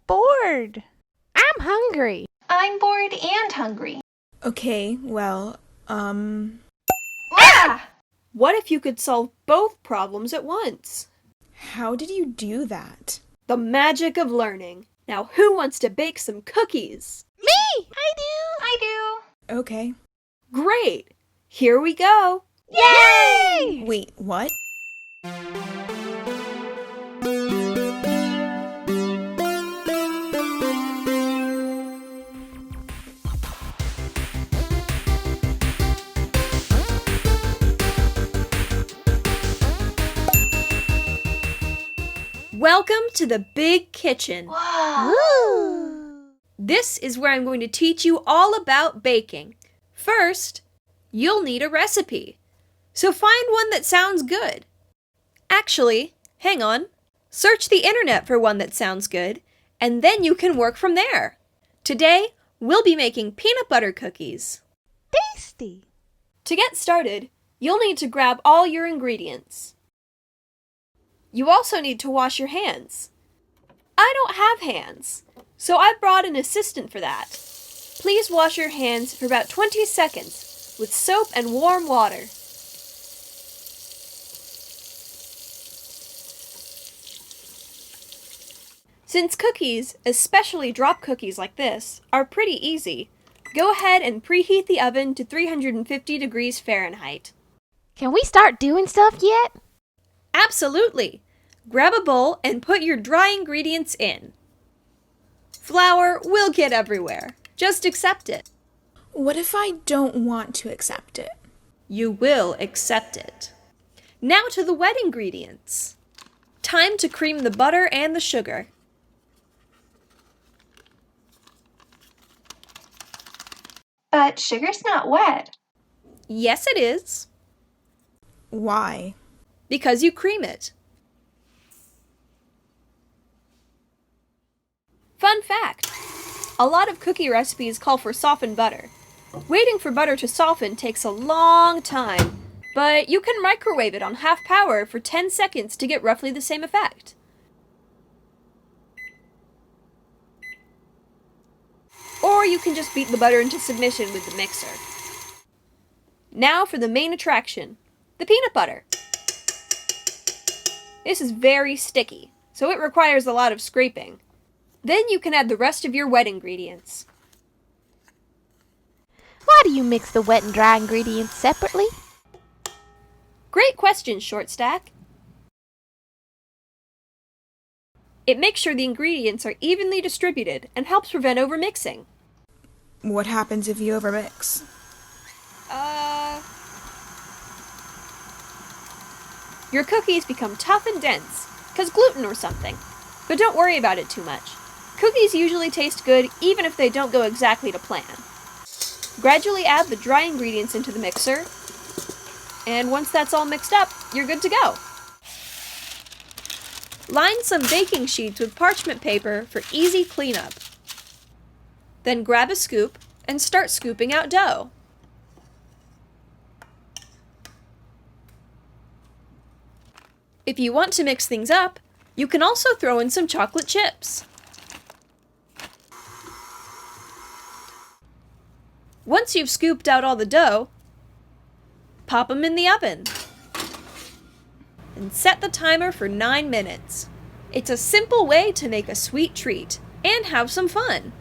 bored. I'm hungry. I'm bored and hungry. Okay, well, Ah! What if you could solve both problems at once? how did you do that? The magic of learning. Now, who wants to bake some cookies? Me! I do. Okay. Great! Here we go! Yay! Wait, what? Welcome to the big kitchen. Whoa. Ooh. This is where I'm going to teach you all about baking. First, you'll need a recipe. So find one that sounds good. Actually, hang on. Search the internet for one that sounds good, and then you can work from there. Today, we'll be making peanut butter cookies. Tasty. To get started, you'll need to grab all your ingredients. You also need to wash your hands. I don't have hands, so I brought an assistant for that. Please wash your hands for about 20 seconds with soap and warm water. Since cookies, especially drop cookies like this, are pretty easy, go ahead and preheat the oven to 350 degrees Fahrenheit. Can we start doing stuff yet? Absolutely! Grab a bowl and put your dry ingredients in. Flour will get everywhere. Just accept it. What if I don't want to accept it? You will accept it. Now to the wet ingredients. Time to cream the butter and the sugar. But sugar's not wet. Yes, it is. Why? Because you cream it. Fun fact! A lot of cookie recipes call for softened butter. Waiting for butter to soften takes a long time, but you can microwave it on half power for 10 seconds to get roughly the same effect. Or you can just beat the butter into submission with the mixer. Now for the main attraction, the peanut butter. This is very sticky, so it requires a lot of scraping. Then you can add the rest of your wet ingredients. Why do you mix the wet and dry ingredients separately? Great question, Short Stack. It makes sure the ingredients are evenly distributed and helps prevent overmixing. What happens if you overmix? Your cookies become tough and dense, 'cause gluten or something. But don't worry about it too much. Cookies usually taste good even if they don't go exactly to plan. Gradually add the dry ingredients into the mixer, and once that's all mixed up, you're good to go. Line some baking sheets with parchment paper for easy cleanup. Then grab a scoop and start scooping out dough. If you want to mix things up, you can also throw in some chocolate chips. Once you've scooped out all the dough, pop them in the oven. And set the timer for 9 minutes. It's a simple way to make a sweet treat and have some fun.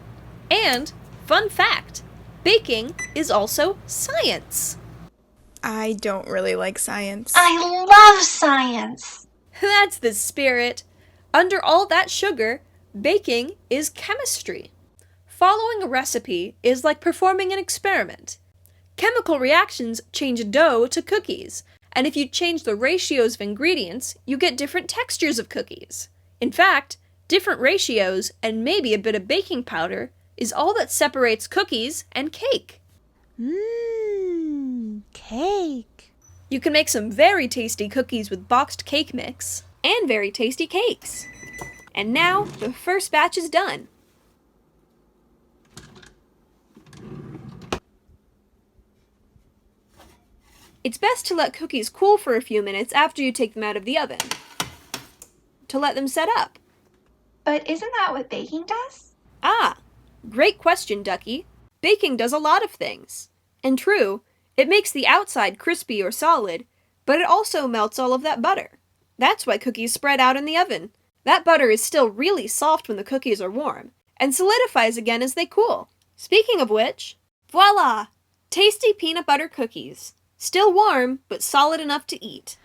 And, fun fact, baking is also science. I don't really like science. I love science. That's the spirit. Under all that sugar, baking is chemistry. Following a recipe is like performing an experiment. Chemical reactions change dough to cookies, and if you change the ratios of ingredients, you get different textures of cookies. In fact, different ratios and maybe a bit of baking powder is all that separates cookies and cake. Cake. You can make some very tasty cookies with boxed cake mix, and very tasty cakes. And now, the first batch is done. It's best to let cookies cool for a few minutes after you take them out of the oven, to let them set up. But isn't that what baking does? Ah, great question, Ducky. Baking does a lot of things. And true, it makes the outside crispy or solid, but it also melts all of that butter. That's why cookies spread out in the oven. That butter is still really soft when the cookies are warm, and solidifies again as they cool. Speaking of which, voila! Tasty peanut butter cookies. Still warm, but solid enough to eat.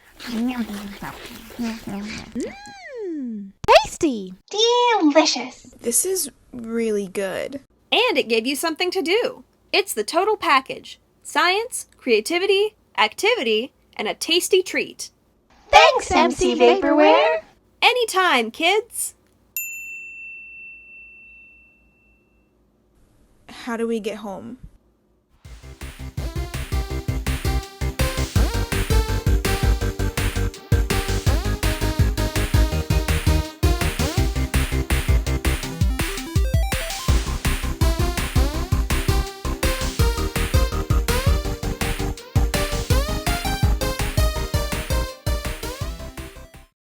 Tasty! Delicious. This is really good. And it gave you something to do. It's the total package. Science, creativity, activity, and a tasty treat. Thanks, MC Vapor-Ware. Anytime, kids! How do we get home?